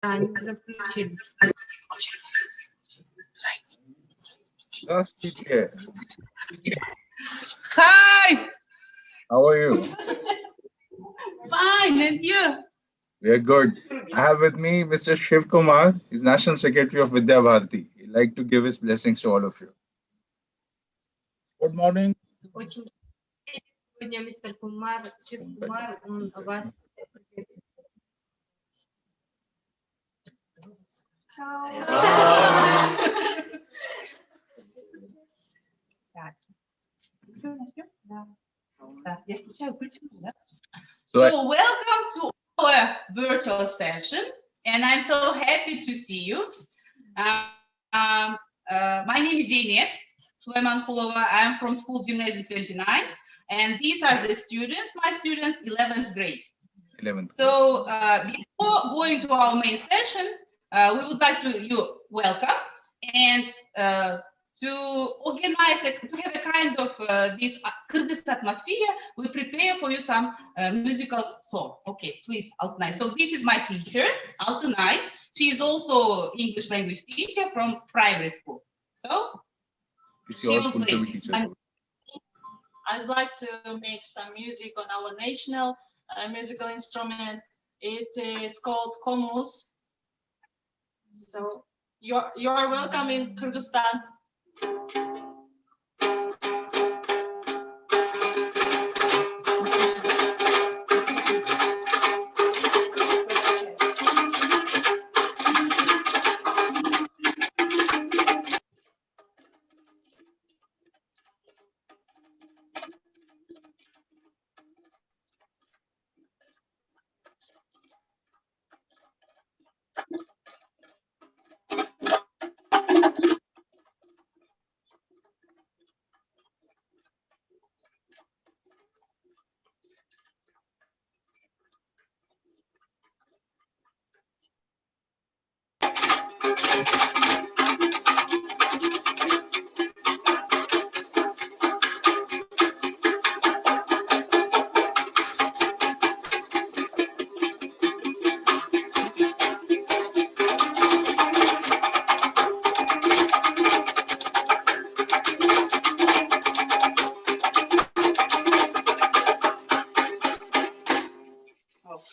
они уже включили. Здравствуйте. Hi. How are you? Fine, and you? We are good. I have with me Mr. Shiv Kumar. He's National Secretary of Vidya Bharati. He'd like to give his blessings to all of you. Good morning. Очень сегодня мистер Кумар, Шив Кумар, он вас приветствует. So welcome to our virtual session, and I'm so happy to see you. My name is Zeynep Suleymankulova. I'm from school Gymnasium 29, and these are the students, my students, 11th grade. 11th. So before going to our main session, we would like to welcome and to organize, to have a kind of this Kyrgyz atmosphere, we prepare for you some musical song. Okay, please, Altınay. So this is my teacher, Altınay. She is also English language teacher from primary school. So It's she your will school play. to be teacher. I'd like to make some music on our national musical instrument. It's called komus. So you're welcome in Kyrgyzstan.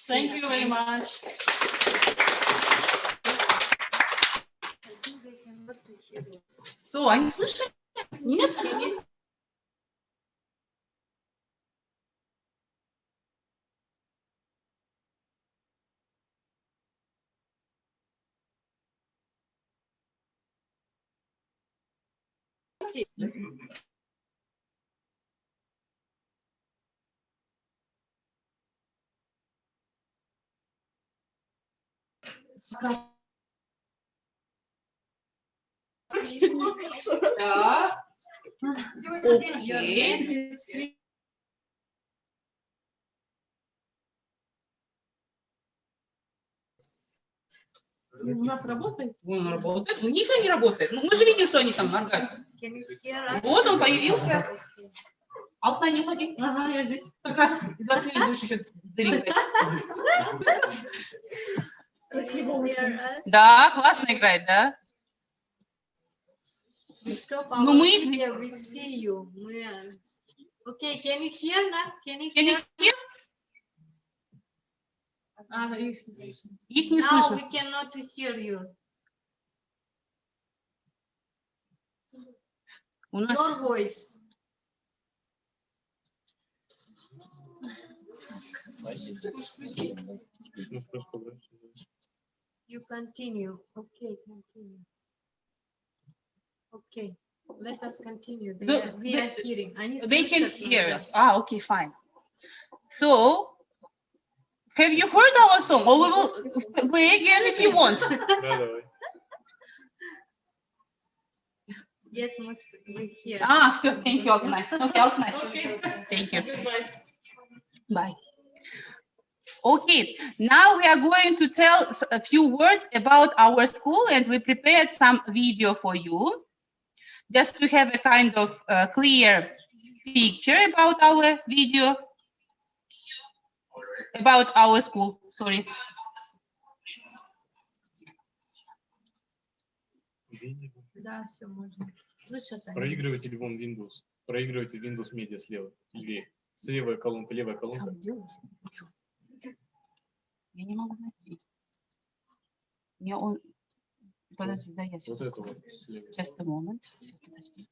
Thank you very much. So, они слышат? Нет? Да. Окей. У нас работает? Он работает. У них они работают. Ну, мы же видим, что они там моргают. Вот он появился. Алтынай, не ходи. Ага, я здесь. Как раз 20 минут будешь еще дрыгать. Да, классно играет, да? Ну, мы... Okay, can you hear now? Can you hear? Их не Now слышно. we cannot hear you. У нас... Your voice. You continue. Okay, continue. Okay, let us continue. They are hearing. They can hear us. Ah, okay, fine. So, have you heard our song? Or we will play again if you want. Yes, we hear. Ah, все, thank you, Altınay. Okay, Altınay. Okay. Thank you. Goodbye. Bye. Okay, now we are going to tell a few words about our school, and we prepared some video for you, just to have a kind of clear picture about our video, about our school. Sorry. Да, все можно. Лучше так. Проигрыватель вон Windows. Проигрыватель Windows Media слева. Левее. Левая колонка, левая колонка. Сам делай. Я не могу найти. Мне он... Подожди, да, я сейчас. Вот это вот. Just a moment. Сейчас, подожди.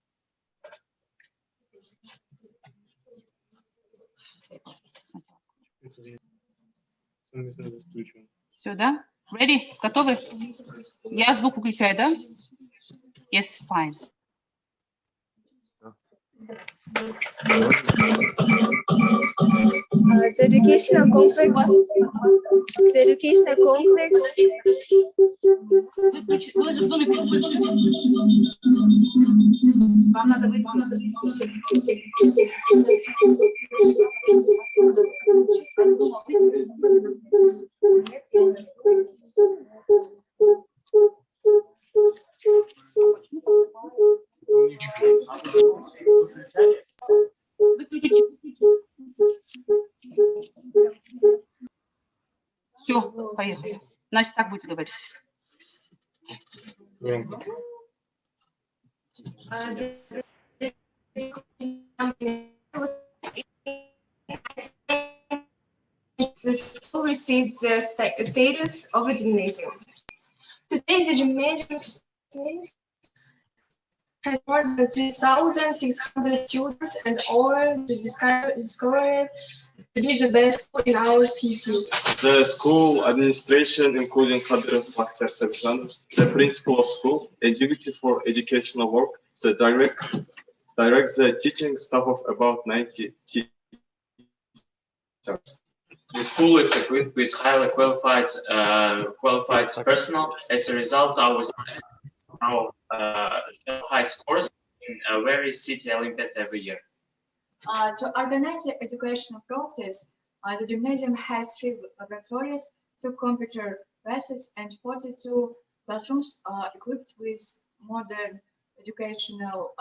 Все, да? Ready? Готовы? Я звук выключаю, да? Yes, fine. The educational complex. The educational complex. Вы же в доме переключите. Вам надо выйти. Все, поехали. Значит, так будете говорить. The school receives the status of a gymnasium. Today, the gymnasium has more than 3,600 students and all discovered to be the best school in our city. The school administration, including Kadyrov Maktab Alexander, the principal of school, executive for educational work, direct the teaching staff of about 90 teachers. The school is equipped with highly qualified personnel. As a result, our high scores in various city Olympiads every year. To organize the educational process, the gymnasium has 3 laboratories, 2 computer classes, and 42 classrooms equipped with modern educational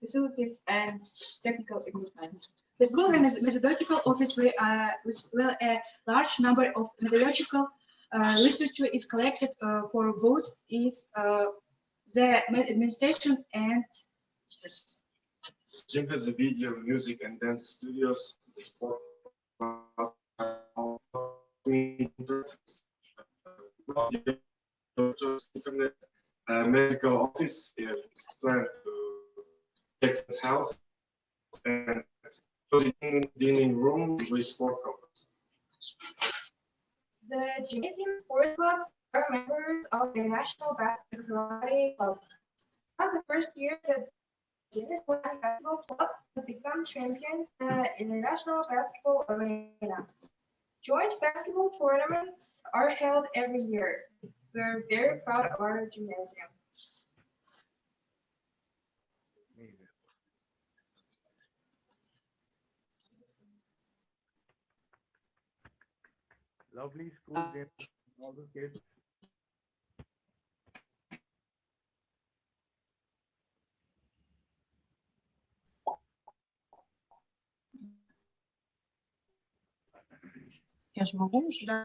facilities and technical equipment. The school has a methodological office with a large number of methodological literature is collected for both the administration and Gym has a video, music, and dance studios. The sport internet, medical office, plant house, and dining room with sport complex. The gymnasium sport clubs are members of the National Basketball Club. On the first year that the basketball club has become champions in the national basketball arena. Joint basketball tournaments are held every year. We're very proud of our gymnasium. Lovely school there, all the kids. Я же могу уже? Да.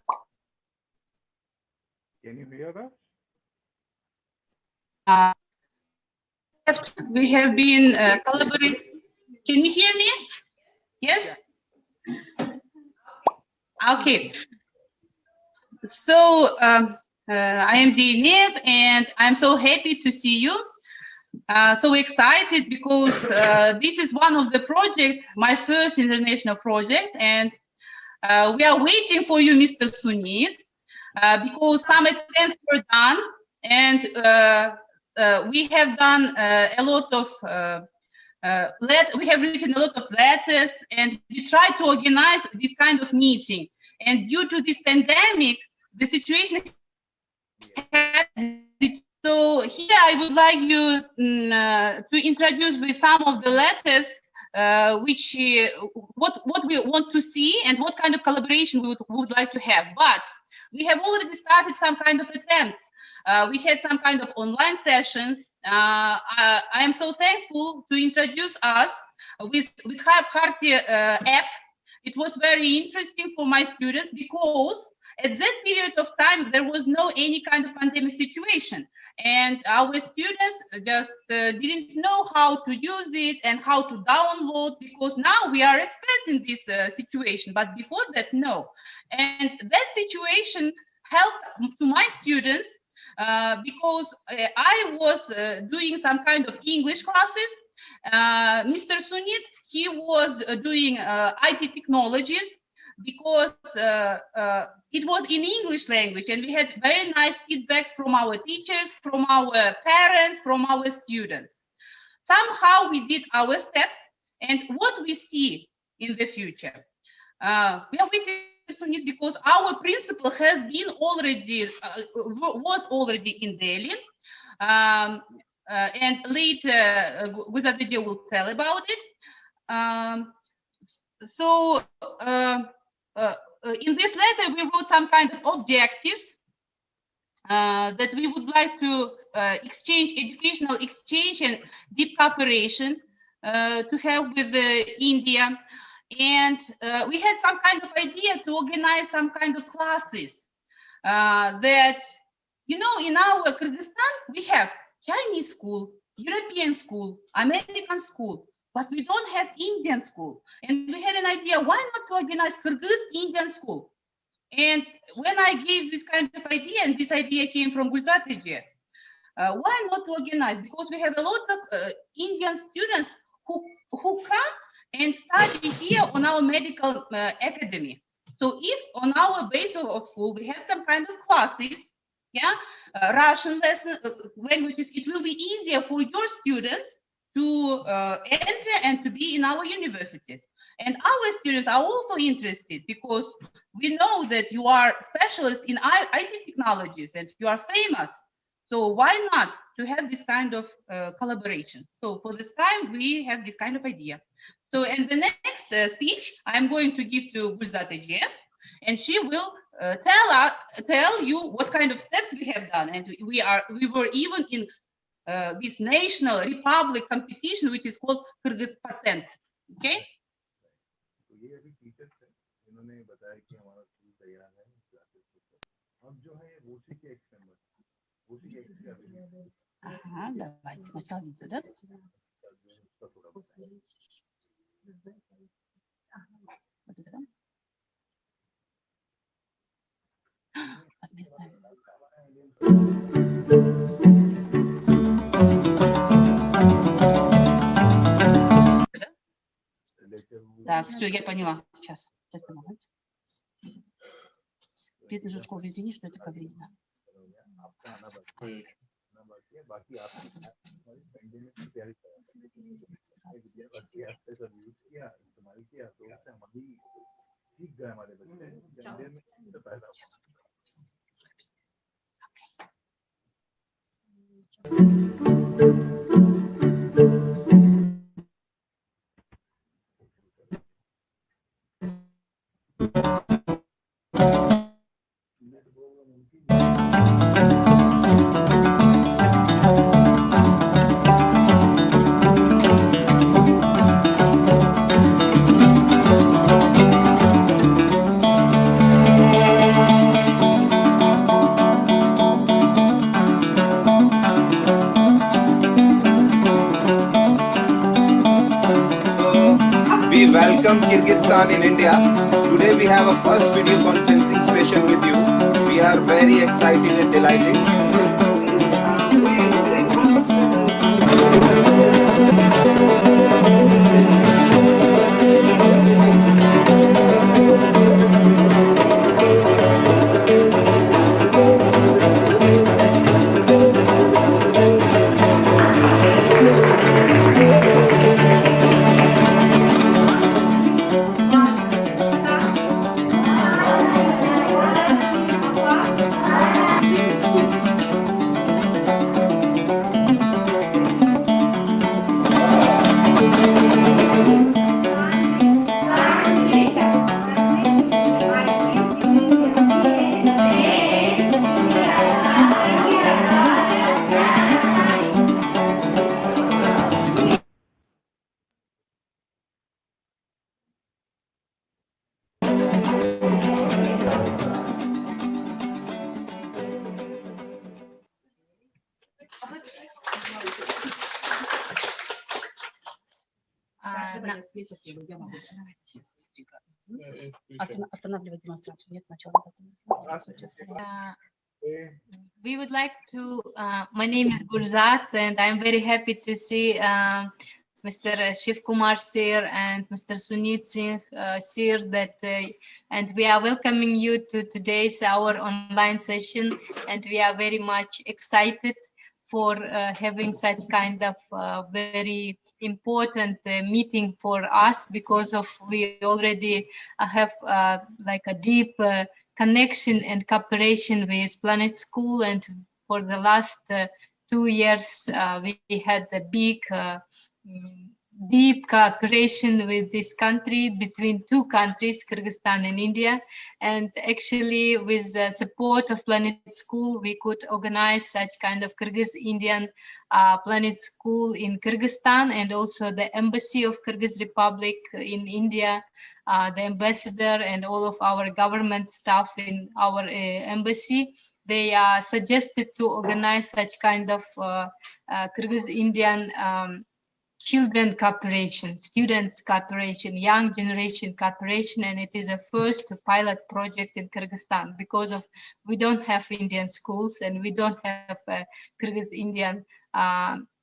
Can you hear us? We have been collaborating. Can you hear me? Yes? Okay. So I am Zeynep and I'm so happy to see you. So excited because this is one of the projects, my first international project, and we are waiting for you, Mr. Sunit, because some attempts were done, and we have done a lot of we have written a lot of letters, and we tried to organize this kind of meeting. And due to this pandemic, the situation. So here I would like you to introduce with some of the letters which what we want to see and what kind of collaboration we would like to have. But we have already started some kind of attempts. We had some kind of online sessions. I am so thankful to introduce us with Harti app. It was very interesting for my students because at that period of time, there was no any kind of pandemic situation. And our students just didn't know how to use it and how to download, because now we are experts in this situation, but before that, no. And that situation helped to my students because I was doing some kind of English classes. Mr. Sunit, he was doing IT technologies, because it was in English language, and we had very nice feedbacks from our teachers, from our parents, from our students. Somehow we did our steps, and what we see in the future. We are waiting on it because our principal has been already, was already in Delhi, and later Guzadedia will tell about it. In this letter, we wrote some kind of objectives that we would like to exchange, educational exchange and deep cooperation to have with India. And we had some kind of idea to organize some kind of classes that, you know, in our Kyrgyzstan, we have Chinese school, European school, American school, but we don't have Indian school. And we had an idea, why not to organize Kyrgyz Indian school? And when I gave this kind of idea, and this idea came from Gulzatiji, why not to organize? Because we have a lot of Indian students who come and study here on our medical academy. So if on our base of school, we have some kind of classes, yeah, Russian lesson, languages, it will be easier for your students to enter and to be in our universities. And our students are also interested because we know that you are specialists in IT technologies and you are famous. So why not to have this kind of collaboration? So for this time, we have this kind of idea. So in the next speech, I'm going to give to Gulzat Ege, and she will tell you what kind of steps we have done. And we were even in this national republic competition, which is called Kyrgyz Patent. Okay. Ага, давайте сначала видео, да? Вот это, да? Так, все, я поняла. Сейчас помогу. Бедный Жучков, извини, что это так видно. We welcome Kyrgyzstan in India. Today we have a first video conferencing session with you. We are very excited and delighted. Давай я свечу сделаю, я могу. Останавливать демонстрацию. Нет, начала. We would like to, my name is Gurzat, and I'm very happy to see Mr. Shiv Kumar Sir and Mr. Sunit Singh Sir, and we are welcoming you to today's our online session, and we are very much excited for having such kind of very important meeting for us, because of we already have like a deep connection and cooperation with Planet School, and for the last 2 years we had a big deep cooperation with this country, between two countries, Kyrgyzstan and India. And actually, with the support of Planet School, we could organize such kind of Kyrgyz-Indian Planet School in Kyrgyzstan, and also the Embassy of Kyrgyz Republic in India, the ambassador and all of our government staff in our embassy. They suggested to organize such kind of Kyrgyz-Indian children cooperation, students cooperation, young generation cooperation, and it is a first pilot project in Kyrgyzstan, because of we don't have Indian schools and we don't have Kyrgyz-Indian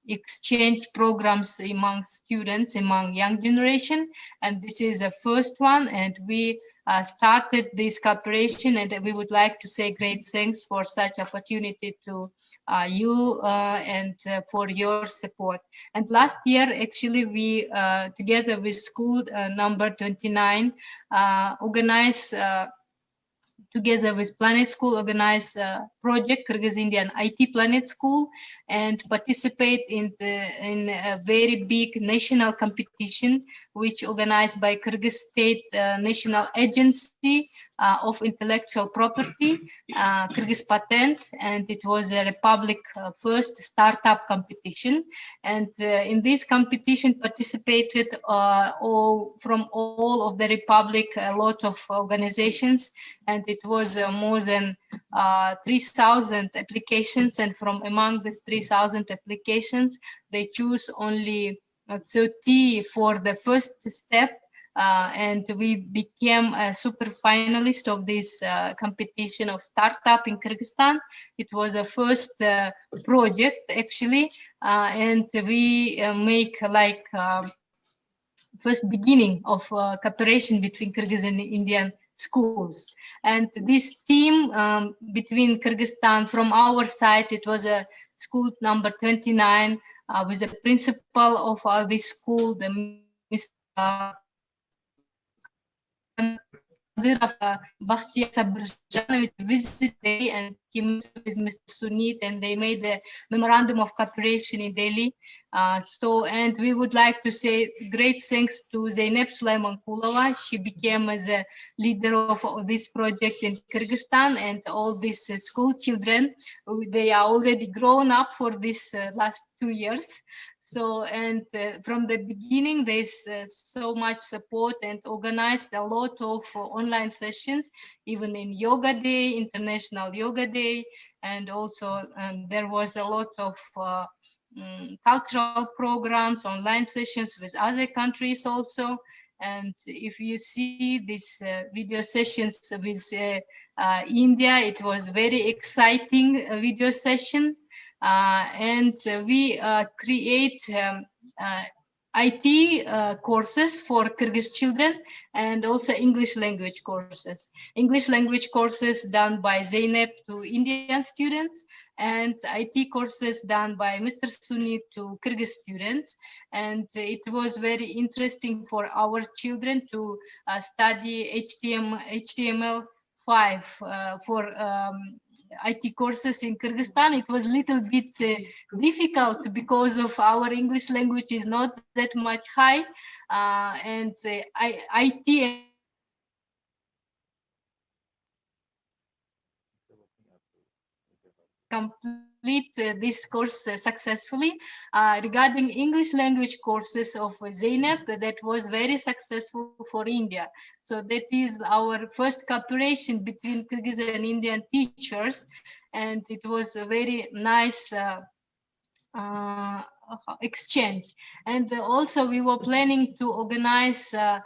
exchange programs among students, among young generation, and this is the first one, and we started this cooperation, and we would like to say great thanks for such opportunity to you and for your support. And last year, actually, we together with school number 29 organized together with Planet School, organize a project, Kyrgyz Indian IT Planet School, and participate in a very big national competition, which organized by Kyrgyz State National Agency of Intellectual Property, Kyrgyz Patent, and it was a Republic first startup competition. And in this competition participated from all of the Republic, a lot of organizations, and it was more than 3,000 applications, and from among these 3,000 applications, they choose only 30 for the first step, and we became a super finalist of this competition of startup in Kyrgyzstan. It was a first project, actually, and we make like first beginning of cooperation between Kyrgyz and Indian schools. And this team between Kyrgyzstan, from our side, it was a school number 29 with the principal of this school, the Mr. Bakhtiar Sabrjanovic visited and he met with Mr. Sunit, and they made a memorandum of cooperation in Delhi. And we would like to say great thanks to Zeynep Suleymankulova. She became as a leader of this project in Kyrgyzstan, and all these school children, they are already grown up for this last 2 years. So, and from the beginning, there's so much support and organized a lot of online sessions, even in Yoga Day, International Yoga Day, and also there was a lot of cultural programs, online sessions with other countries also. And if you see these video sessions with India, it was very exciting video sessions. And we create IT courses for Kyrgyz children, and also English language courses. English language courses done by Zeynep to Indian students, and IT courses done by Mr. Sunit to Kyrgyz students. And it was very interesting for our children to study HTML5 for IT courses in Kyrgyzstan. It was a little bit difficult because of our English language is not that much high, and IT complete this course successfully. Regarding English language courses of Zeynep, that was very successful for India. So that is our first cooperation between Kyrgyz and Indian teachers, and it was a very nice exchange. And also we were planning to organize a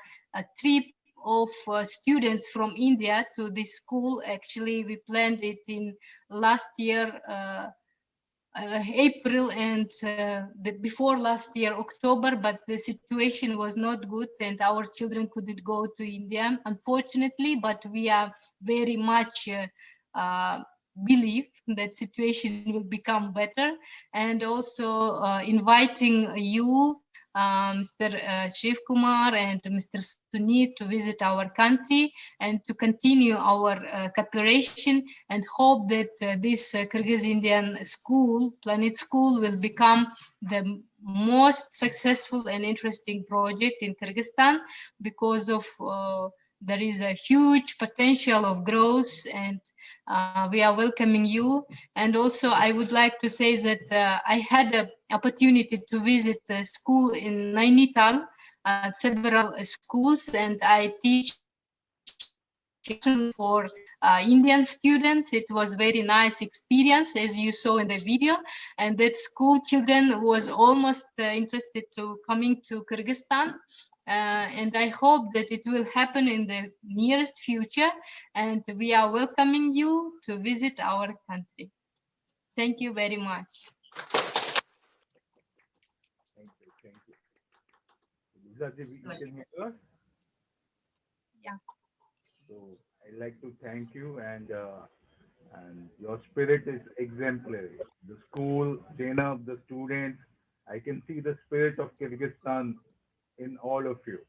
trip of students from India to this school. Actually, we planned it in last year, April, and before last year, October, but the situation was not good and our children couldn't go to India, unfortunately, but we are very much believe that situation will become better, and also inviting you, Mr. Shiv Kumar and Mr. Sunit, to visit our country and to continue our cooperation, and hope that this Kyrgyz Indian school, Planet School, will become the most successful and interesting project in Kyrgyzstan, because of there is a huge potential of growth, and we are welcoming you. And also I would like to say that I had the opportunity to visit a school in Nainital, several schools, and I teach for Indian students. It was very nice experience, as you saw in the video, and that school children was almost interested to coming to Kyrgyzstan. And I hope that it will happen in the nearest future, and we are welcoming you to visit our country. Thank you very much. Thank you. Thank you. Gujarat, you can hear us? Yeah. So I'd like to thank you, and your spirit is exemplary. The school, Zainab, the students, I can see the spirit of Kyrgyzstan in all of you.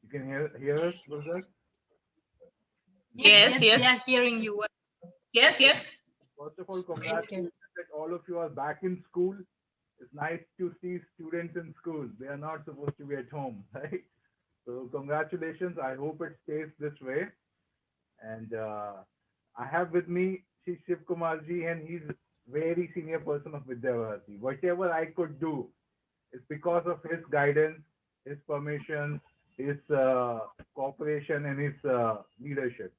You can hear us, Gujarat? Yes, yes. We are hearing you. Yes, yes. First of all, congratulations that all of you are back in school. It's nice to see students in school. They are not supposed to be at home, right? So congratulations. I hope it stays this way. And I have with me Shiv Kumarji, and he's very senior person of Vidyabharati. Whatever I could do is because of his guidance, his permission, his cooperation, and his leadership.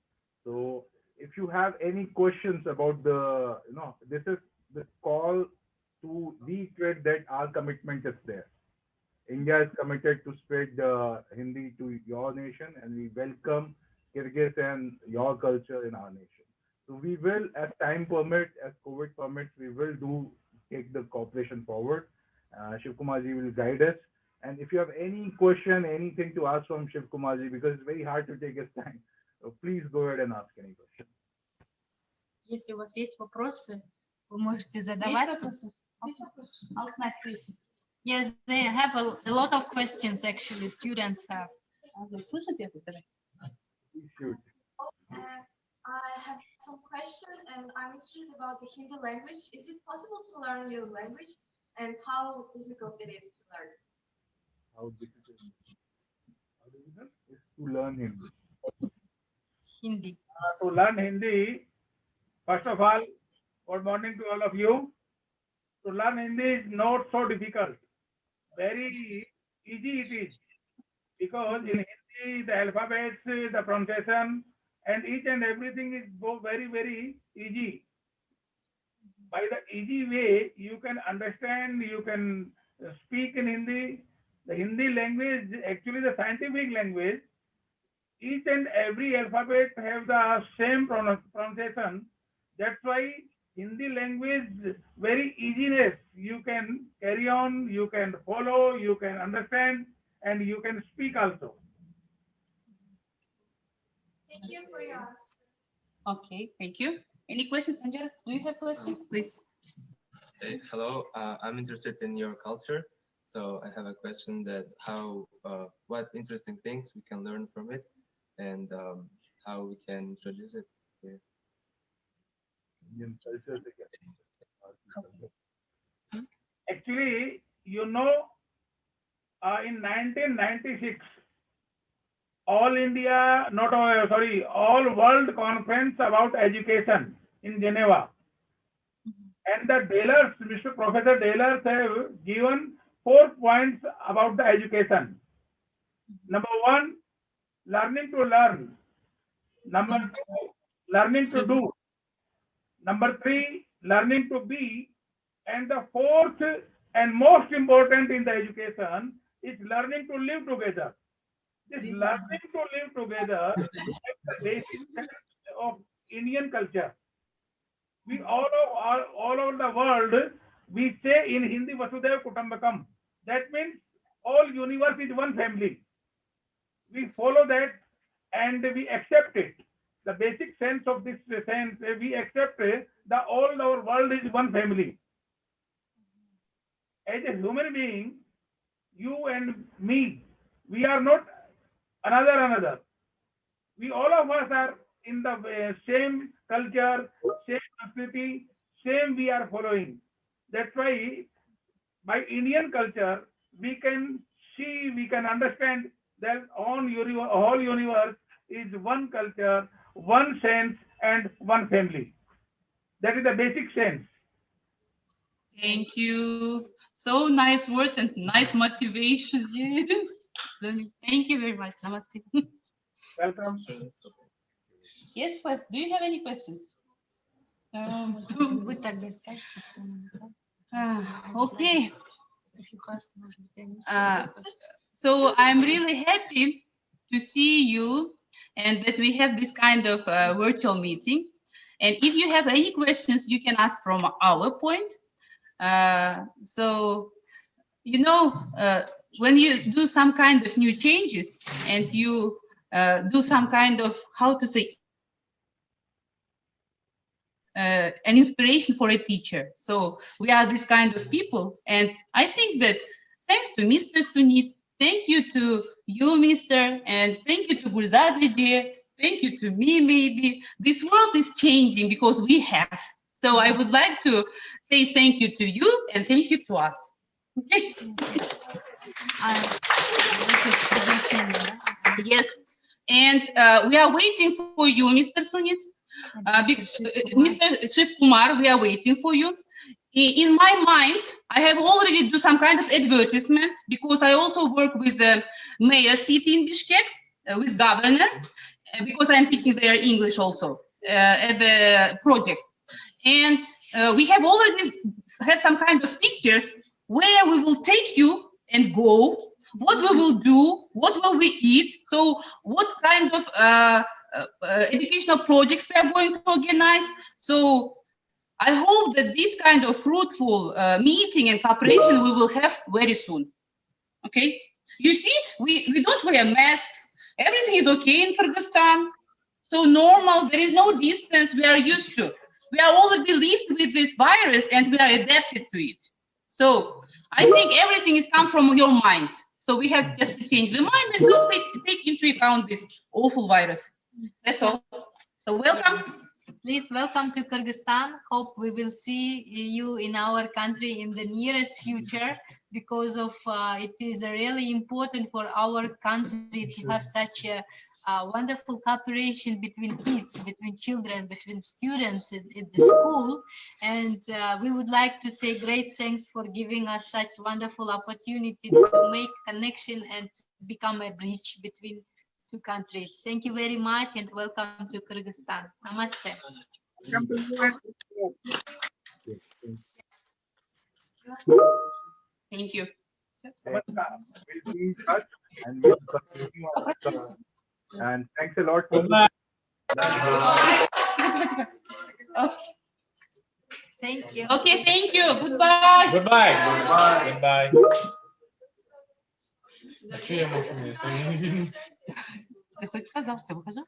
So if you have any questions about the, this is the call to reiterate that our commitment is there. India is committed to spread Hindi to your nation, and we welcome Kyrgyz and your culture in our nation. So we will, as time permits, as COVID permits, we will take the cooperation forward. Shiv Kumarji will guide us. And if you have any question, anything to ask from Shiv Kumarji, because it's very hard to take his time, so please go ahead and ask any question. Если у вас есть вопросы, вы можете задавать. Yes, they have a lot of questions, actually, students have. I have some questions, and I'm interested about the Hindi language. Is it possible to learn your language, and how difficult it is to learn? How difficult is to learn Hindi? Hindi. To learn Hindi, first of all, good morning to all of you. To learn Hindi is not so difficult. Very easy it is, because in Hindi the alphabets, the pronunciation, and each and everything is very, very easy. By the easy way, you can understand, you can speak in Hindi. The Hindi language, actually the scientific language, each and every alphabet have the same pronunciation. That's why Hindi language, very easiness. You can carry on, you can follow, you can understand, and you can speak also. Thank you for your answer. Okay, thank you. Any questions, Sanjay? Do you have a question, please? Hey, hello, I'm interested in your culture. So I have a question that what interesting things we can learn from it, and how we can introduce it here. Actually, in 1996, All World Conference about Education in Geneva. And the Dahlers, Mr. Professor Dahlers, have given 4 points about the education. Number 1, learning to learn. Number 2, learning to do. Number 3, learning to be. And the 4th and most important in the education is learning to live together. This learning to live together is the basic of Indian culture. We all over the world, we say in Hindi, Vasudhaiva Kutumbakam. That means all universe is one family. We follow that and we accept it. The basic sense of this sense, we accept the all our world is one family. As a human being, you and me, we are not another. We all of us are in the same culture, same society, same we are following. That's why by Indian culture, we can see, we can understand that whole universe is one culture, one sense, and one family. That is the basic sense. Thank you. So nice words and nice motivation. Thank you very much. Namaste. Welcome. Yes, first, do you have any questions? Okay. So I'm really happy to see you and that we have this kind of virtual meeting. And if you have any questions, you can ask from our point. So, you know, when you do some kind of new changes and you do some kind of, how to say, an inspiration for a teacher. So we are this kind of people. And I think that thanks to Mr. Sunit, thank you to you, Mr. And thank you to Gulzadeh, thank you to me, maybe. This world is changing because we have. So I would like to say thank you to you and thank you to us. Yes. And we are waiting for you, Mr. Sunit. Mr. Chief Kumar, we are waiting for you. In my mind, I have already do some kind of advertisement because I also work with the mayor city in Bishkek, with governor, because I'm teaching their English also as a project. And we have already have some kind of pictures where we will take you and go, what we will do, what will we eat, so what kind of educational projects we are going to organize. So I hope that this kind of fruitful meeting and cooperation we will have very soon. Okay? You see, we don't wear masks. Everything is okay in Kyrgyzstan. So normal, there is no distance we are used to. We are already lived with this virus and we are adapted to it. So I think everything is come from your mind. So we have just to change the mind and don't take into account this awful virus. That's all. So welcome. Please welcome to Kyrgyzstan. Hope we will see you in our country in the nearest future, because of it is really important for our country to have such a wonderful cooperation between kids, between children, between students in the school. And we would like to say great thanks for giving us such wonderful opportunity to make connection and become a bridge between two countries. Thank you very much and welcome to Kyrgyzstan. Namaste. Thank you. We'll be in touch and we'll continue our and thanks a lot for Okay. Thank you. Okay, thank you. Goodbye. Goodbye. Goodbye. А что я молчу? Ты хоть сказал, все, выхожу.